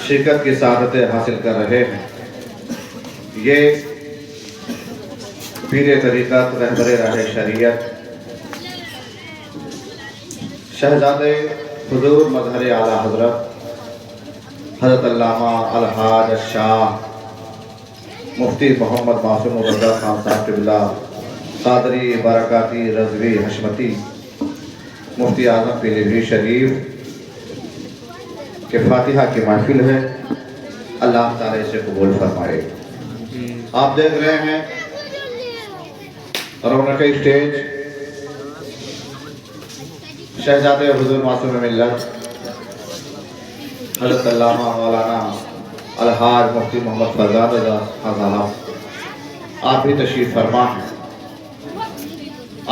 شرکت کی سعادتیں حاصل کر رہے ہیں۔ یہ پیر طریقت رہبر راہ شریعت شہزادے حضور مظہر اعلیٰ حضرت علامہ الحاج شاہ مفتی محمد معصوم مبرہ خان صاحب قبلہ قادری برکاتی رضوی حشمتی مفتی اعظم پیلی بھیت شریف کہ فاتحہ کی محفل ہے، اللہ تعالی اسے قبول فرمائے۔ آپ دیکھ رہے ہیں رونق اسٹیج شہزادے حضور معصوم ملت حضرت علامہ مولانا الحاج مفتی محمد فرزاد رضا صاحب، آپ بھی تشریف فرما ہیں۔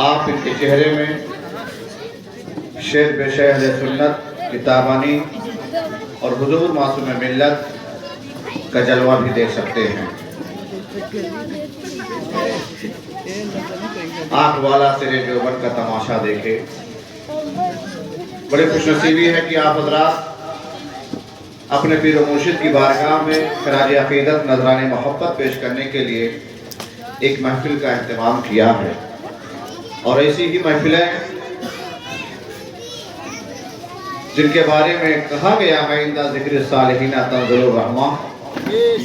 آپ ان کے چہرے میں شعر بے شعر اہل سنت کتابانی اور حضور معصوم ملت کا جلوہ بھی دیکھ سکتے ہیں۔ آنکھ والا سرے دیوبند کا تماشا دیکھے۔ بڑے خوش نصیبی ہے کہ آپ حضرات اپنے پیر و مرشد کی بارگاہ میں خراج عقیدت نذران محبت پیش کرنے کے لیے ایک محفل کا اہتمام کیا ہے، اور ایسی ہی محفلیں جن کے بارے میں کہا گیا ہے عند ذکر الصالحین تنزل الرحمہ،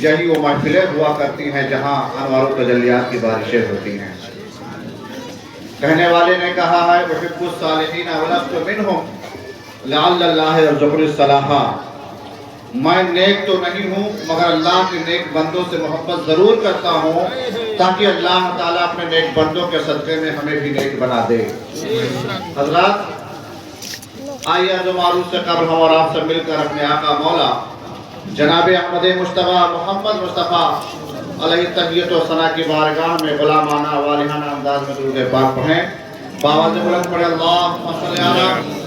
یہی وہ محفلیں ہوا کرتی ہیں جہاں انوار و تجلیات کی بارشیں ہوتی ہیں۔ کہنے والے نے کہا ہے احب الصالحین ولست منہم لعل اللہ یرزقنی الصلاح، میں نیک تو نہیں ہوں مگر اللہ کے نیک بندوں سے محبت ضرور کرتا ہوں تاکہ اللہ تعالیٰ اپنے نیک بندوں کے صدقے میں ہمیں بھی نیک بنا دے۔ حضرات آئیے جو معروف سے قبل ہم اور آپ سے مل کر اپنے آقا مولا جناب احمد مصطفیٰ محمد مصطفیٰ علیہ تحیت و ثنا کی بارگاہ میں غلامانہ والہانہ انداز میں درود پاک پڑھیں۔ باواز بلند پڑھیں اللہم صلی علی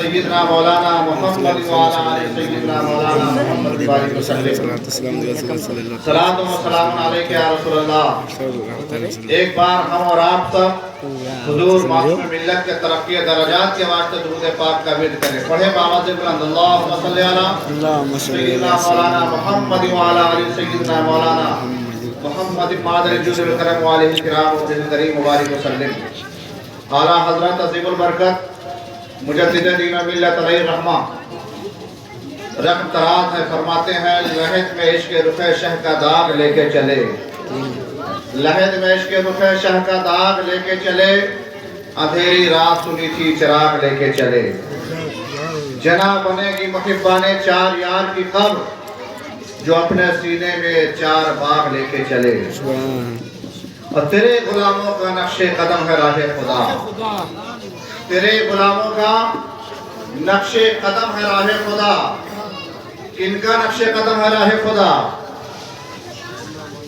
سیدنا مولانا محمد وعلی آل سیدنا مولانا محمد بارک وسلم۔ صلاۃ و سلام علیک یا رسول اللہ۔ ایک بار ہم اور آپ سب حضور معصوم ملت کے ترقی درجات کے واسطے درود پاک کا ورد کریں۔ پڑھیں باواز بلند اللہم صلی علی سیدنا مولانا محمد وعلی آل سیدنا مولانا محمد مادر جود الکرم والہ الکرام و دل کریم مبارک وسلم۔ اعلیٰ حضرت عظیم البرکت مجدد دین و ملت علیہ الرحمہ رقم ترات ہے، فرماتے ہیں لحد میں عشق رخ شہ کا داغ لے کے چلے، لحد میں عشق رخ شہ کا داغ لے کے چلے، اندھیری رات سنی تھی چراغ لے کے چلے، جنا بنے گی محبانے چار یار کی قبر جو اپنے سینے میں چار باغ لے کے چلے، اور تیرے غلاموں کا نقش قدم ہے راہ خدا، تیرے غلاموں کا نقش قدم ہے راہ خدا۔ کن کا نقش قدم ہے راہ خدا؟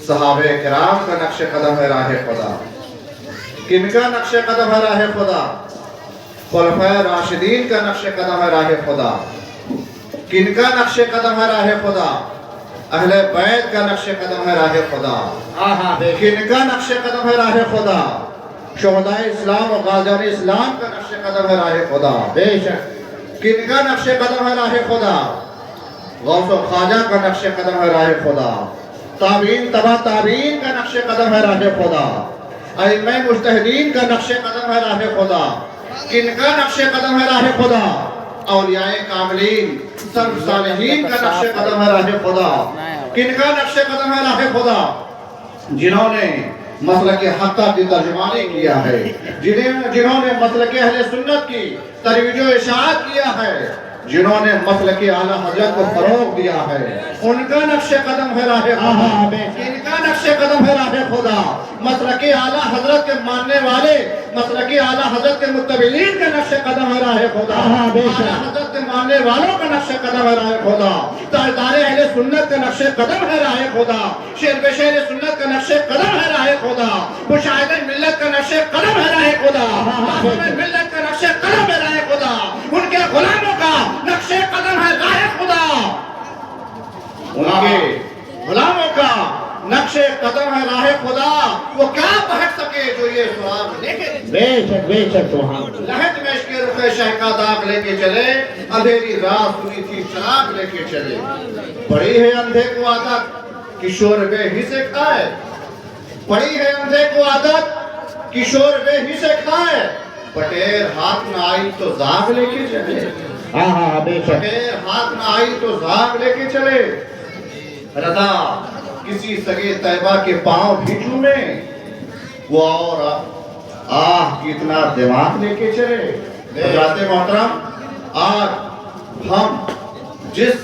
صحابہ کرام کا نقش قدم ہے راہ خدا۔ کن کا نقش قدم ہے راہ خدا؟ خلفائے راشدین کا نقش قدم ہے راہ خدا۔ کن کا نقش قدم ہے راہ خدا؟ اہل بیت کا نقش قدم ہے راہ خدا۔ کن کا نقش قدم ہے راہ خدا؟ شہداء اسلام و غازیان اسلام کا نقش قدم ہے راہ خدا۔ بے شک کن کا نقش قدم ہے راہ خدا؟ غوث و خواجہ کا نقش قدم ہے راہ خدا۔ تابعین تبع تابعین کا نقش قدم ہے راہ خدا۔ ائمہ مجتہدین کا نقش قدم ہے راہ خدا۔ کن کا نقش قدم ہے راہ خدا؟ اولیاء کاملین سلف صالحین کا نقش قدم ہے راہ خدا۔ کن کا نقش قدم ہے راہ خدا؟ جنہوں نے مسلک حق کی ترجمانی کیا ہے، جنہوں نے مسلک اہل سنت کی ترویج و اشاعت کیا ہے، جنہوں نے مسلک اعلیٰ حضرت کو فروغ دیا ہے، ان کا نقش قدم ہے راہ خدا۔ ان کا نقش قدم ہے راہ خدا۔ مسلک اعلیٰ حضرت کے ماننے والے، مسلک اعلیٰ حضرت کے متبعین کا نقش قدم ہے راہ خدا۔ اعلیٰ حضرت کے ماننے والوں کا نقش قدم ہے راہ خدا۔ تاجدار اہل سنت کا نقش قدم ہے راہ خدا۔ شیر بے شیر سنت کا نقش قدم ہے راہ خدا۔ مشاہد ملت کا نقش قدم ہے راہ خدا۔ ملت کا نقش قدم ہے راہ خدا۔ ان کے غلاموں کا نقش قدم ہے راہ خدا۔ ان کے غلاموں کا نقش نقش قدم ہے راہ خدا، وہ کیا بہت سکے جو یہ سراغ لے کے بے شک سبحان لہت میں کے رخ شہ کا داغ لے کے چلے، اندھیری رات سنی تھی چراغ لے کے چلے، پڑی ہے اندھے کو عادت کشور بے ہی سے کھائے، پڑی ہے اندھے کو عادت کشور بے ہی سے کھائے، پٹیر ہاتھ نہ آئی تو زاغ لے کے چلے، ہاں بے شک پٹیر ہاتھ نہ آئی تو زاغ لے کے چلے، رضا کسی سگے طیبہ کے پاؤں بھی چومے، وہ اور کتنا دماغ لے کے چلے۔ حضرات محترم، آج ہم جس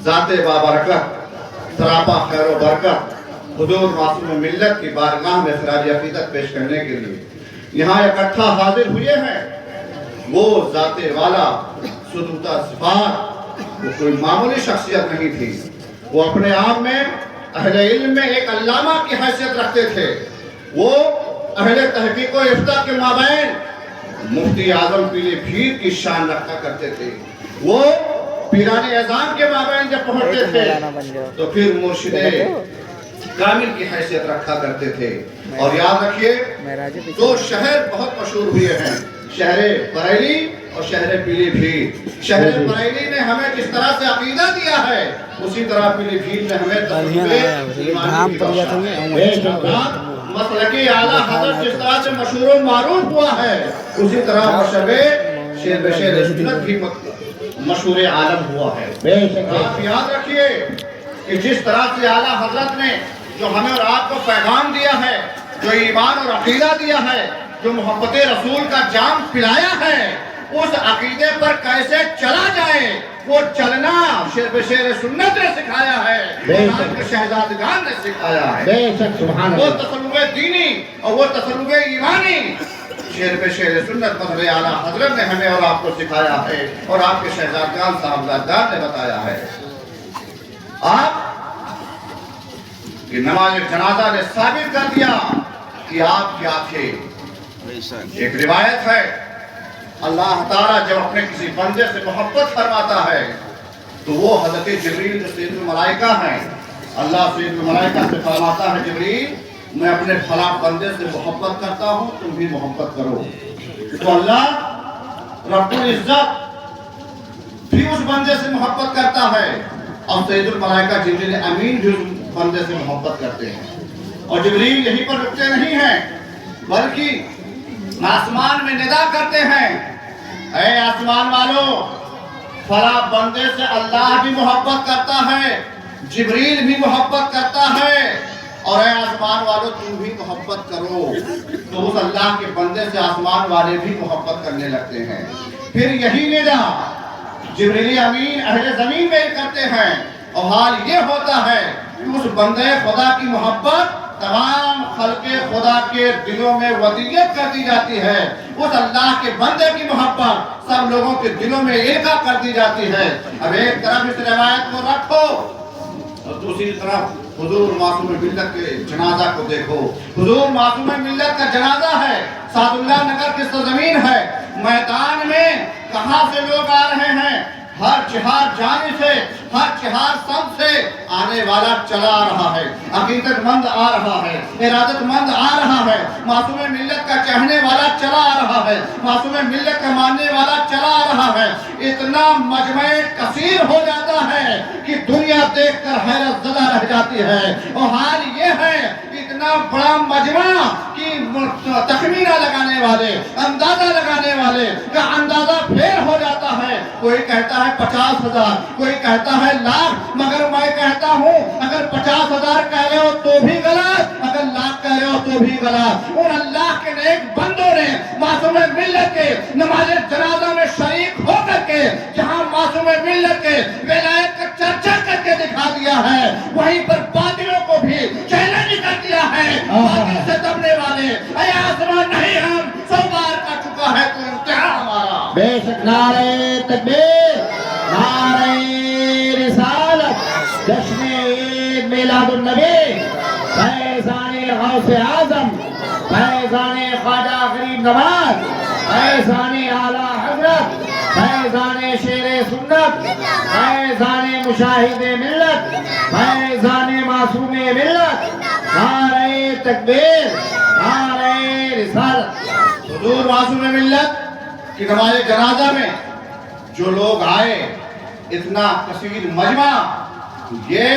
ذات بابرکت سراپا خیر و برکت حضور معصوم ملت کی بارگاہ میں خراج عقیدت پیش کرنے کے لیے یہاں اکٹھا حاضر ہوئے ہیں، وہ ذات والا سدوتا صفات، وہ کوئی معمولی شخصیت نہیں تھی، وہ اپنے آپ میں اہل علم میں ایک علامہ کی حیثیت رکھتے تھے، وہ اہل تحقیق و افتاء کے مابین مفتی اعظم پیلے پیر کی شان رکھا کرتے تھے، وہ پیران اعظام کے مابین جب پہنچتے تھے تو پھر مرشد کامل کی حیثیت رکھا کرتے تھے۔ اور یاد رکھیے دو شہر بہت مشہور ہوئے ہیں، شہر بریلی اور شہر پیلی بھیت۔ شہر بریلی نے ہمیں جس طرح سے عقیدہ دیا ہے اسی طرح پیلی بھیت نے ہمیں مسلکی اعلیٰ حضرت جس طرح سے مشہور و معروف ہوا ہے اسی طرح مشرب شیر بشیر سنت بھی مشہور عالم ہوا ہے۔ آپ یاد رکھیے کہ جس طرح سے اعلیٰ حضرت نے جو ہمیں اور آپ کو پیغام دیا ہے، جو ایمان اور عقیدہ دیا ہے، جو محبت رسول کا جام پلایا ہے، اس عقیدے پر کیسے چلا جائے وہ چلنا شیر بشیر سنت نے سکھایا ہے، قرآن کے شہزادگان نے سکھایا ہے۔ وہ تصوف دینی اور وہ تصوف ایمانی شیر بشیر سنت مذہب اعلیٰ حضرت نے ہمیں اور آپ کو سکھایا ہے اور آپ کے شہزادگان صاحبزادگان نے بتایا ہے۔ آپ کی نماز جنازہ نے ثابت کر دیا کہ آپ کیا تھے۔ ایک روایت ہے اللہ تعالیٰ جب اپنے کسی بندے سے محبت فرماتا ہے تو وہ حضرت جبریل جو سید الملائکہ ہیں، اللہ سید الملائکہ سے فرماتا ہے جبریل میں اپنے فلاں بندے سے محبت کرتا ہوں تم بھی محبت کرو، تو اللہ رب العزت بھی اس بندے سے محبت کرتا ہے اور سید الملائکہ جبریل امین بھی اس بندے سے محبت کرتے ہیں۔ اور جبریل یہیں پر رکتے نہیں ہیں بلکہ آسمان میں ندا کرتے ہیں، اے آسمان والو فلاں بندے سے اللہ بھی محبت کرتا ہے، جبریل بھی محبت کرتا ہے، اور اے آسمان والو تم بھی محبت کرو، تو اس اللہ کے بندے سے آسمان والے بھی محبت کرنے لگتے ہیں۔ پھر یہی ندا جبریل امین اہل زمین میں کرتے ہیں، اور حال یہ ہوتا ہے کہ اس بندے خدا کی محبت تمام خلق خدا کے دلوں میں ودیت کر دی جاتی ہے، اس اللہ کے بندے کی محبت سب لوگوں کے دلوں میں القاء کر دی جاتی ہے۔ اب ایک طرف اس روایت کو رکھو اور دوسری طرف حضور معصوم ملت کے جنازہ کو دیکھو۔ حضور معصوم ملت کا جنازہ ہے، سعد اللہ نگر کی سرزمین ہے، میدان میں کہاں سے لوگ آ رہے ہیں؟ ہر چہار جانب سے، ہر چہار سب سے آنے والا چلا آ رہا ہے، عقیدت مند آ رہا ہے، ارادت مند آ رہا ہے، معصوم ملت کا چاہنے والا چلا آ رہا ہے، معصوم ملت کا ماننے والا چلا آ رہا ہے۔ اتنا مجمع کثیر ہو جاتا ہے کہ دنیا دیکھ کر حیرت زدہ رہ جاتی ہے، اور حال یہ ہے اتنا بڑا مجمع کہ تخمینہ لگانے والے، اندازہ لگانے والے کا اندازہ پھیر ہو جاتا ہے۔ کوئی کہتا ہے 50,000، کوئی کہتا ہے لاکھ، مگر میں کہتا ہوں اگر 50,000 کہہ رہے ہو تو بھی غلط، اگر لاکھ کہہ رہے ہو تو بھی غلط۔ اور اللہ کے نیک بندوں نے معصوم ملت کے نماز جنازہ میں شریک ہو کر کے جہاں معصوم ملت کے ولایت کا چرچا کر کے دکھا دیا ہے، وہیں پر باطلوں کو بھی چیلنج کر دیا ہے۔ باطل سے دبنے والے اے آسمان نہیں ہم 100 بار کا چکا ہے تو امتحان ہمارا۔ بے شک نعرہ تکبیر، نعرہ رسالت، جشن عید میلاد النبی، فیضان غوث اعظم، فیضان خواجہ غریب نواز، فیضان اعلیٰ حضرت، فیضان شیر سنت، فیضان مشاہد ملت، فیضان معصوم ملت، نعرہ تکبیر، نعرہ رسالت۔ حضور معصوم ملت کی نماز جنازہ میں جو لوگ آئے، اتنا کثیر مجمع، یہ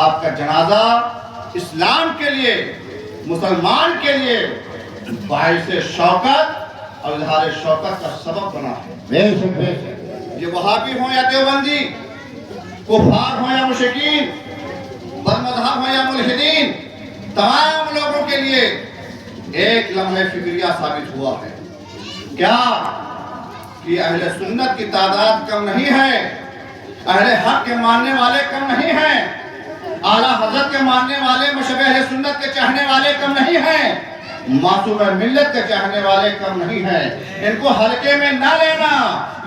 آپ کا جنازہ اسلام کے لیے، مسلمان کے لیے باعث شوکت اور اظہار شوکت کا سبب بنا ہے۔ یہ وہابی ہوں یا دیوبندی، کفار ہوں یا مشرکین، بد مذہب ہوں یا ملحدین، تمام لوگوں کے لیے ایک لمحہ فکریہ ثابت ہوا ہے۔ کیا کہ اہل سنت کی تعداد کم نہیں ہے، اہل حق کے ماننے والے کم نہیں ہیں، اعلیٰ حضرت کے ماننے والے، مشرب اہل سنت کے چاہنے والے کم نہیں ہیں، معصوم ملت کے چاہنے والے کم نہیں ہیں۔ ان کو حلقے میں نہ لینا،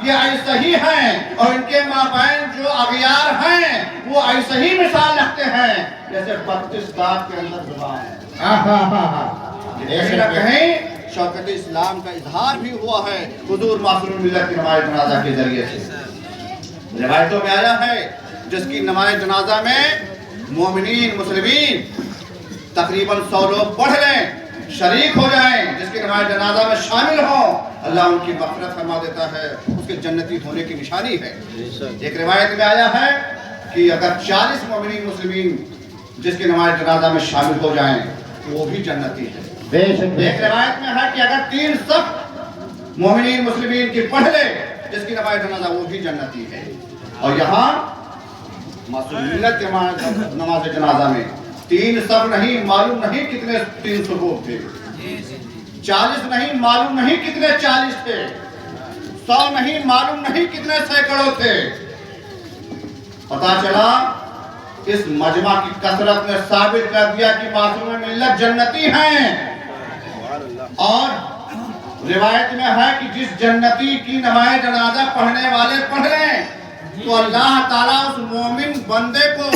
یہ ایسے ہی ہیں، اور ان کے مابین جو اغیار ہیں وہ ایسے ہی مثال رکھتے ہیں جیسے 32 دانت کے اندر زبان ہے۔ ایسے نہ کہیں شوکت اسلام کا اظہار بھی ہوا ہے حضور معصوم ملت کی نماز جنازہ کے ذریعے سے۔ روایتوں میں آیا ہے جس کی نماز جنازہ میں مومنین مسلمین تقریباً 100 لوگ پڑھ لیں، شریک ہو جائیں، جس کی نماز جنازہ میں شامل ہوں، اللہ ان کی مغفرت فرما دیتا ہے، اس کے جنتی ہونے کی نشانی ہے۔ ایک روایت میں آیا ہے کہ اگر 40 مومنین مسلمین جس کی نماز جنازہ میں شامل ہو جائیں تو وہ بھی جنتی ہے۔ ایک روایت میں ہے کہ اگر 3 صف مومنین مسلمین کی پڑھ لے جس کی نماز جنازہ وہ بھی جنتی ہے۔ اور یہاں معصوم ملت کے نماز جنازہ میں 3 صف نہیں، معلوم نہیں کتنے 3 صفوف تھے، 40 نہیں، معلوم نہیں کتنے 40 تھے، 100 نہیں، معلوم نہیں کتنے سینکڑوں تھے۔ پتا چلا اس مجمع کی کثرت نے ثابت کر دیا کہ معصوم ملت جنتی ہیں۔ اور روایت میں ہے کہ جس جنتی کی نماز جنازہ پڑھنے والے پڑھ لیں تو اللہ تعالیٰ اس مومن بندے کو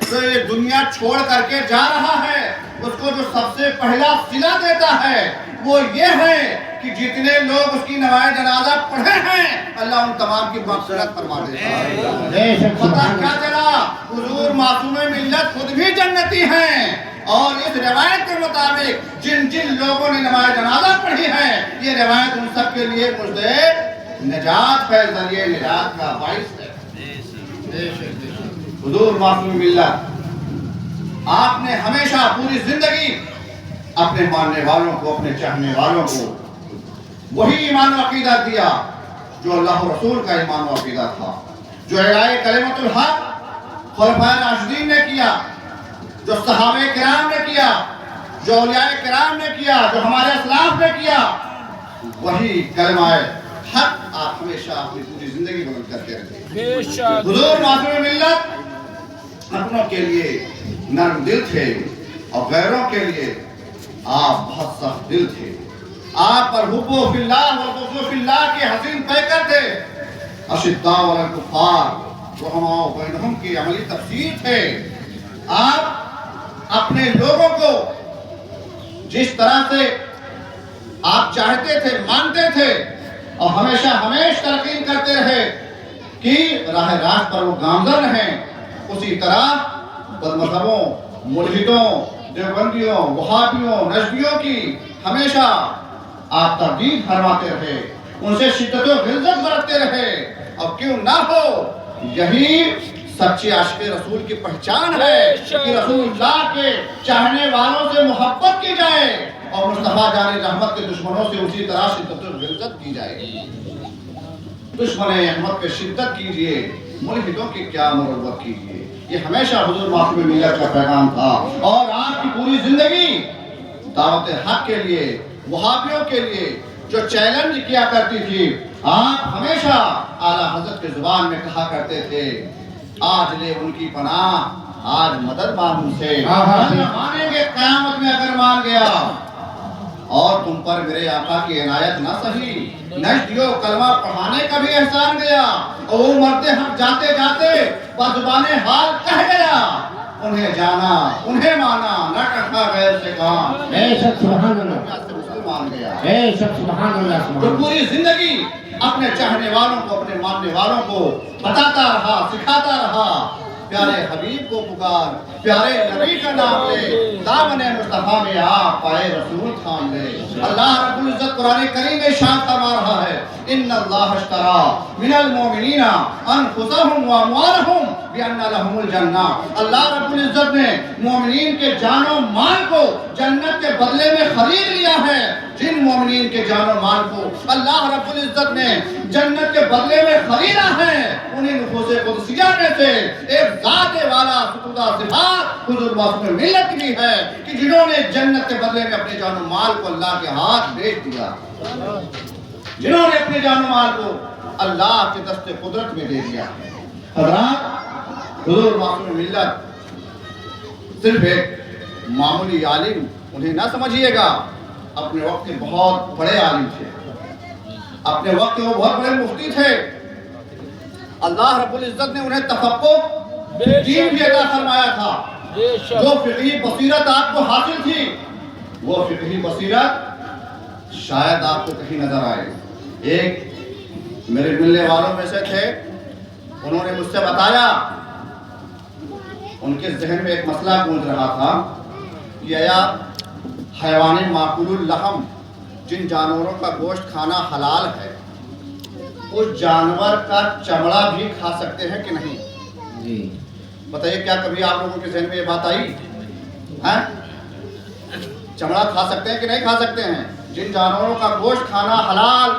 جو یہ دنیا چھوڑ کر کے جا رہا ہے اس کو جو سب سے پہلا صلہ دیتا ہے وہ یہ ہے کہ جتنے لوگ اس کی نماز جنازہ پڑھے ہیں اللہ ان تمام کی مغفرت فرما دیتا ہے۔ پتہ کیا چلا حضور معصوم ملت خود بھی جنتی ہیں، اور اس روایت کے مطابق جن جن لوگوں نے نماز جنازہ پڑھی ہے یہ روایت ان سب کے لیے مجھے نجات ہے، ذریعہ نجات کا باعث ہے۔ حضور معصوم ملت آپ نے ہمیشہ پوری زندگی اپنے ماننے والوں کو، اپنے چاہنے والوں کو وہی ایمان و عقیدہ دیا جو اللہ و رسول کا ایمان و عقیدہ تھا، جو اعلاء کلمۃ الحق خلفائے راشدین نے کیا، جو صحابہ کرام نے کیا، جو اولیاء کرام نے کیا، جو ہمارے اسلاف نے کیا، وہی کلمہ حق آپ ہمیشہ اپنی پوری زندگی بلند کرتے رہتے۔ حضور معصوم ملت اپنوں کے لیے نرم دل تھے اور غیروں کے لیے آپ بہت سخت دل تھے۔ آپ پر حب فی اللہ و بغض فی اللہ کے حسین پیکر تھے۔ اشداء علی الکفار رحماء بینہم کی عملی تفسیر تھے۔ آپ اپنے لوگوں کو جس طرح سے آپ چاہتے تھے، مانتے تھے، اور ہمیشہ تلقین کرتے رہے کہ راہ راست پر وہ گامزن ہیں، اسی طرح بدمذہبوں، ملحدوں، دیوبندیوں، وہابیوں، نجدیوں کی ہمیشہ آپ تردید فرماتے رہے، ان سے شدت و غلظت برتتے رہے۔ اور کیوں نہ ہو، یہی سچے عاشق رسول کی پہچان ہے کہ رسول اللہ کے چاہنے والوں سے محبت کی جائے اور مصطفیٰ جان رحمت کے دشمنوں سے اسی طرح شدت و غلظت کی جائے۔ دشمن احمد پہ شدت کیجئے، ملحدوں کی کیا مروت کیجئے، یہ ہمیشہ حضور معصوم ملت کا پیغام تھا۔ اور آپ کی پوری زندگی دعوت حق کے لیے، وہابیوں کے لیے جو چیلنج کیا کرتی تھی، آپ ہمیشہ اعلیٰ حضرت کے زبان میں کہا کرتے تھے آج لے ان کی پناہ، آج مدد مانگ ان سے، مانیں گے قیامت میں اگر مان گیا، اور تم پر میرے آقا کی عنایت نہ سہی، نجدیوں کلمہ پڑھانے کا بھی احسان گیا، اور وہ مرتے ہم جاتے جاتے بزبان حال کہہ گیا، انہیں جانا، انہیں مانا، نہ کرتا غیر سے کام، بے شک سبحان اللہ، مسلمان گیا۔ بے شک سبحان اللہ، تو سبحان پوری زندگی اپنے چاہنے والوں کو، اپنے ماننے والوں کو بتاتا رہا، سکھاتا رہا پیارے حبیب کو پکار، پیارے نبی کا نام لے، دامن مصطفیٰ میں آ پائے رسول تھام لے۔ اللہ رب العزت قرآن کریم میں شان فرما رہا ہے، ان اللہ اشترا من المؤمنین انفسهم واموالهم بان لهم الجنہ۔ اللہ رب العزت نے مومنین کے جان و مال کو جنت کے بدلے میں خرید لیا ہے۔ جن مومنین کے جان و مال کو اللہ رب العزت نے جنت کے بدلے میں خریدا ہے، انہیں نفوس قدسیہ میں سے ایک ذات والا ستودہ صفات حضور معصوم ملت بھی ہے کہ جنہوں نے جنت کے بدلے میں اپنے جان و مال کو اللہ کے ہاتھ بیچ دیا، جنہوں نے اپنے جان و مال کو اللہ کے دست قدرت میں دے دیا۔ حضرات، حضور معصوم ملت صرف ایک معمولی عالم انہیں نہ سمجھیے گا، اپنے وقت کے بہت بڑے عالم تھے، اپنے وقت کے وہ بہت بڑے مفتی تھے۔ اللہ رب العزت نے انہیں تفقہ دین بھی عطا فرمایا تھا۔ جو فقہی بصیرت آپ کو حاصل تھی، وہ فقہی بصیرت شاید آپ کو کہیں نظر آئے۔ ایک میرے ملنے والوں میں سے تھے، انہوں نے مجھ سے بتایا، ان کے ذہن میں ایک مسئلہ گونج رہا تھا کہ آیا حیوان معقول اللحم، جن جانوروں کا گوشت کھانا حلال ہے، اس جانور کا چمڑا بھی کھا سکتے ہیں کہ نہیں؟ جی بتائیے، کیا کبھی آپ لوگوں کے ذہن میں یہ بات آئی؟ چمڑا کھا سکتے ہیں کہ نہیں کھا سکتے ہیں؟ جن جانوروں کا گوشت کھانا حلال،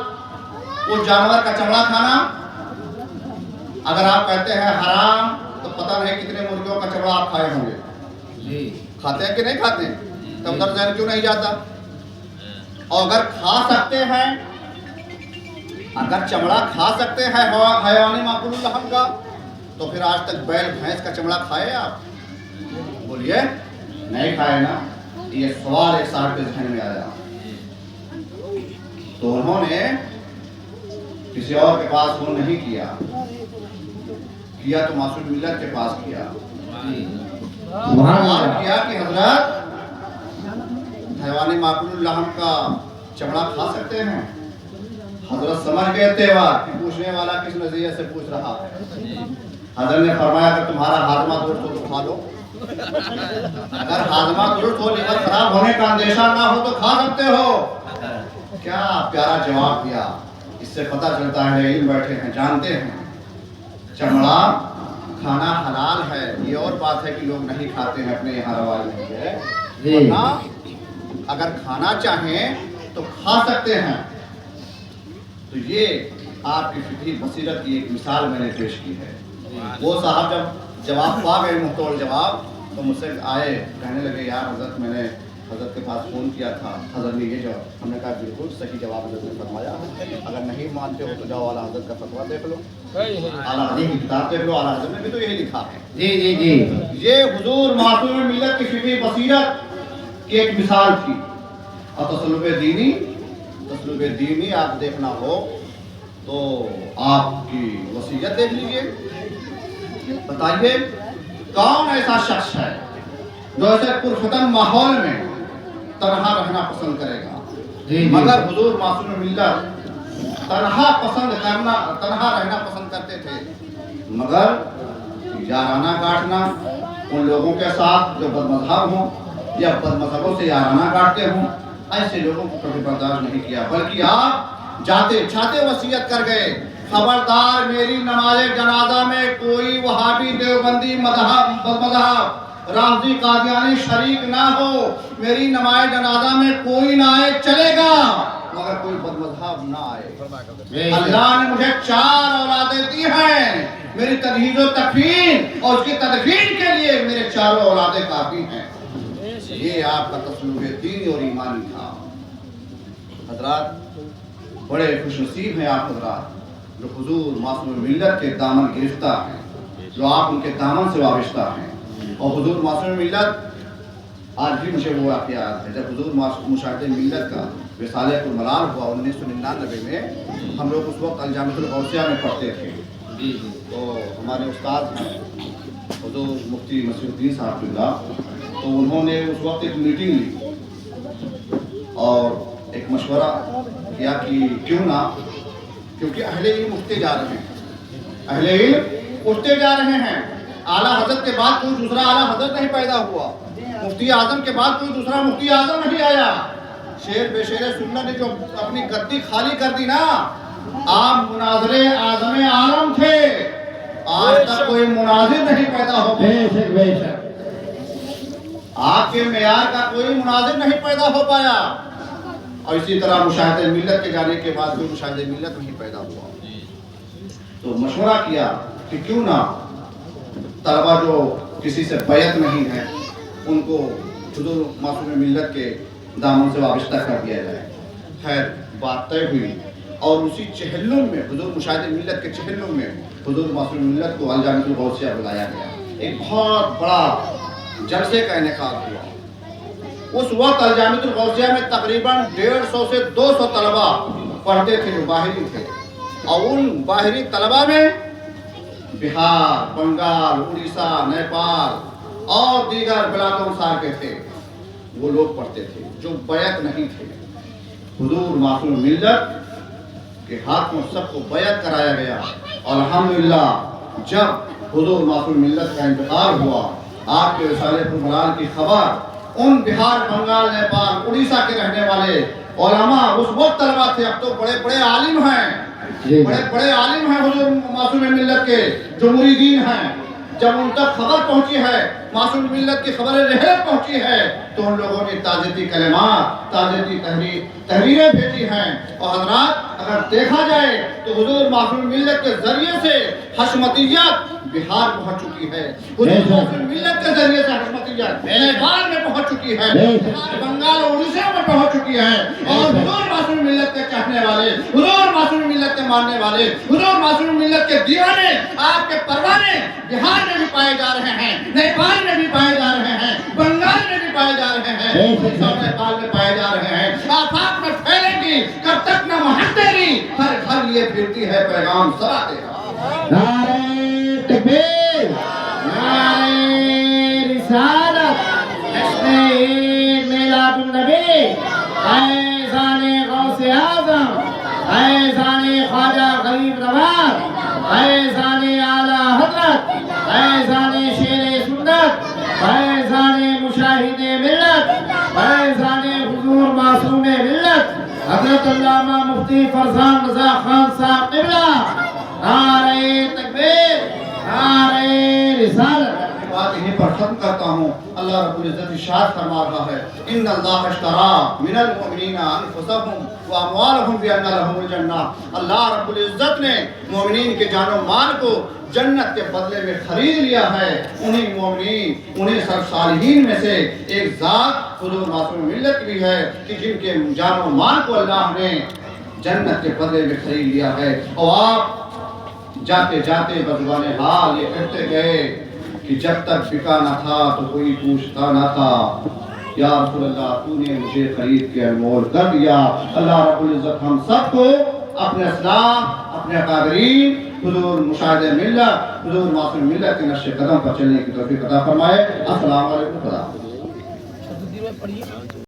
اس جانور کا چمڑا کھانا اگر آپ کہتے ہیں حرام، تو پتہ نہیں کتنے مرغیوں کا چمڑا آپ کھائے ہوں گے۔ جی کھاتے ہیں کہ نہیں کھاتے ہیں؟ تب در ذہن کیوں نہیں جاتا؟ اور اگر کھا سکتے ہیں، اگر چمڑا کھا سکتے ہیں حیوان معقول اللحم کا، تو پھر آج تک بیل بھینس کا چمڑا کھائے آپ؟ بولیے، نہیں کھائے نا؟ یہ سوال ایک صاحب کے ذہن میں آیا، تو انہوں نے کسی اور کے پاس فون نہیں کیا تو معصوم ملت کے پاس کیا، سوال کیا کہ حضرت حیوان معقول اللحم کا چمڑا کھا سکتے ہیں؟ حضرت سمجھ گئے تہوار کہ پوچھنے والا کس نظریے سے پوچھ رہا ہے۔ حضرت نے فرمایا کہ تمہارا ہاضمہ درست ہو تو کھا لو، اگر ہاضمہ درست ہو، لیور خراب ہونے کا اندیشہ نہ ہو تو کھا سکتے ہو۔ کیا پیارا جواب دیا! اس سے پتہ چلتا ہے علم بیٹھے ہیں، جانتے ہیں چمڑا کھانا حلال ہے۔ یہ اور بات ہے کہ لوگ نہیں کھاتے ہیں، اپنے یہاں رواج نہیں ہے، ورنہ اگر کھانا چاہیں تو کھا سکتے ہیں۔ تو یہ آپ کی فقہی بصیرت کی ایک مثال میں نے پیش کی ہے۔ وہ صاحب جب جواب پا گئے، منہ توڑ جواب، تو مجھ سے آئے، کہنے لگے یار حضرت میں نے حضرت کے پاس فون کیا تھا، حضرت نے یہ جواب، ہم نے کہا بالکل صحیح جواب حضرت نے فرمایا، اگر نہیں مانتے ہو تو جاؤ اعلیٰ حضرت کا فتویٰ دیکھ لو، اعلیٰ حضرت کی کتاب دیکھ لو، اعلیٰ حضرت نے بھی تو یہی لکھا ہے۔ جی جی جی یہ حضور معصوم ملت کی فقہی بصیرت کی ایک مثال تھی۔ اور تسلوب دینی آپ دیکھنا ہو تو آپ کی وصیت دیکھ لیجئے۔ بتائیے کون ایسا شخص ہے جو ایسے پرفتن ماحول میں تنہا رہنا پسند کرے گا؟ مگر حضور معصوم ملت تنہا رہنا پسند کرتے تھے، مگر یارانہ کاٹنا ان لوگوں کے ساتھ جو بد مذہب ہوں یا بد مذہبوں سے یارانہ کاٹتے ہوں، ایسے لوگوں کو کبھی برداشت نہیں کیا، بلکہ آپ جاتے چھاتے وصیت کر گئے، خبردار میری نماز جنازہ میں کوئی وہابی دیوبندی مذہب رافضی قادیانی شریک نہ ہو، میری نماز جنازہ میں کوئی نہ آئے، چلے گا مگر کوئی بد مذہب نہ آئے۔ اللہ نے مجھے 4 اولادیں دی ہیں، میری تجہیز و تکفین اور اس کی تدفین کے لیے میرے 4 اولادیں کافی ہیں۔ یہ آپ کا تسلوب دینی اور ایمانی تھا۔ حضرات بڑے خوش نصیب ہیں آپ حضرات جو حضور معصوم ملت کے دامن گرفتہ ہیں، جو آپ ان کے دامن سے وابستہ ہیں۔ اور حضور معصوم ملت آج بھی مجھے وہ واقعہ یاد ہے، جب حضور مشاہد ملت کا وصال الملال ہوا 1999 میں، ہم لوگ اس وقت الجامعۃ الغوثیہ میں پڑھتے تھے، تو ہمارے استاد ہیں حضور مفتی مسیح الدین صاحب اللہ، تو انہوں نے اس وقت ایک میٹنگ لی اور ایک مشورہ کیا کہ کیوں نہ، کیونکہ اہل علم اٹھتے جا رہے ہیں، اہل علم اٹھتے جا رہے ہیں، اعلیٰ حضرت کے بعد کوئی دوسرا اعلیٰ حضرت نہیں پیدا ہوا، مفتی اعظم کے بعد کوئی دوسرا مفتی اعظم نہیں آیا۔ شیر بے شیر سنت نے جو اپنی گدی خالی کر دی نا، آپ مناظر اعظم عالم تھے، آج تک کوئی مناظر نہیں پیدا ہو پایا، آپ کے معیار کا کوئی مناظر نہیں پیدا ہو پایا، اور اسی طرح مشاہدہ ملت کے جانے کے بعد کوئی مشاہدہ ملت نہیں پیدا ہوا۔ تو مشورہ کیا کہ کیوں نہ طلبہ جو کسی سے بیعت نہیں ہے ان کو حضور معصوم ملت کے دامن سے وابستہ کر دیا جائے۔ خیر بات طے ہوئی، اور اسی چہلم میں حضور مشاہدہ ملت کے چہلم میں حضور معصوم ملت کو الجامعۃ الغوثیہ بلایا گیا۔ ایک بہت بڑا جلسے کا انعقاد ہوا۔ اس وقت الجامعۃ الغوثیہ میں تقریباً 150 سے 200 طلبہ پڑھتے تھے جو باہری تھے، اور ان باہری طلبہ میں بہار، بنگال، اڑیسہ، نیپال اور دیگر بلاد انصار کے تھے، وہ لوگ پڑھتے تھے جو بیعت نہیں تھے۔ حضور معصوم ملت کے ہاتھوں سب کو بیعت کرایا گیا، اور الحمدللہ جب حضور معصوم ملت کا انتقال ہوا، آپ کے رسالے پر کی خبر ان بہار، بنگال، نیپال، اڑیسہ کے رہنے والے علماء، اس وقت طلبہ تھے، اب تو بڑے بڑے عالم ہیں، بڑے عالم ہیں حضور معصوم ملت کے جو مریدین ہیں، جب ان تک خبر پہنچی ہے، معصوم ملت کی خبر رحلت پہنچی ہے، تو ان لوگوں نے تعزیتی کلمات، تعزیتی تحریریں بھیجی ہیں۔ اور حضرات اگر دیکھا جائے تو حضور معصوم ملت کے ذریعے سے حشمتیت بہار پہنچ چکی ہے، حضور معصوم ملت کے ذریعے سے حشمتیت نیپال میں پہنچ چکی ہے، بنگال اور اڑیسہ میں پہنچ چکی ہے، اور حضور معصوم ملت کے چاہنے والے، حضور معصوم ملت کے ماننے والے، حضور معصوم ملت کے دیوانے، آپ کے پروانے بہار میں بھی پائے جا رہے ہیں، نیپال میں بھی پائے جا رہے ہیں، بنگال میں بھی پائے جا رہے ہیں، نیپال میں پائے جا رہے ہیں۔ آفاق میں پھیلیں گی کب تک نہ محمد تیری، ہر گھر لیے پھرتی ہے پیغام سرا تیرا۔ نعرہ تکبیر، نعرہ رسالت، جشن عید میلاد النبی، فیضان غوث اعظم، فیضان خواجہ غریب نواز، فیضان اعلیٰ حضرت، فیضان شیر سنت، فیضان مشاہد ملت، فیضان حضور معصوم ملت حضرت علامہ مفتی فرزان رضا خان صاحب قبلہ۔ نعرہ تکبیر، نعرہ رسالت۔ بات یہیں پر ختم کرتا ہوں۔ اللہ رب العزت ارشاد فرما رہا ہے، ان اللہ اشتری من المؤمنین انفسهم واموالهم بان لهم الجنہ۔ اللہ رب العزت نے مومنین کے جان و مال کو جنت کے بدلے میں خرید لیا ہے۔ انہیں مومنین، انہیں سب صالحین میں سے ایک ذات حضور معصوم ملت بھی ہے کہ جن کے جان و مال کو اللہ نے جنت کے بدلے میں خرید لیا ہے۔ اور آپ جاتے جاتے بزبان حال یہ کہتے گئے کہ جب تک بکا نہ تھا تو کوئی پوچھتا نہ تھا، یا رسول اللہ تو نے مجھے خرید کے انمول کر دیا۔ اللہ رب العزت ہم سب کو اپنے اسلام، اپنے قادرین، حضور مشاہدہ ملت، حضور معصوم ملت کے نقش قدم پر چلنے کی توفیق عطا فرمائے۔ السلام علیکم۔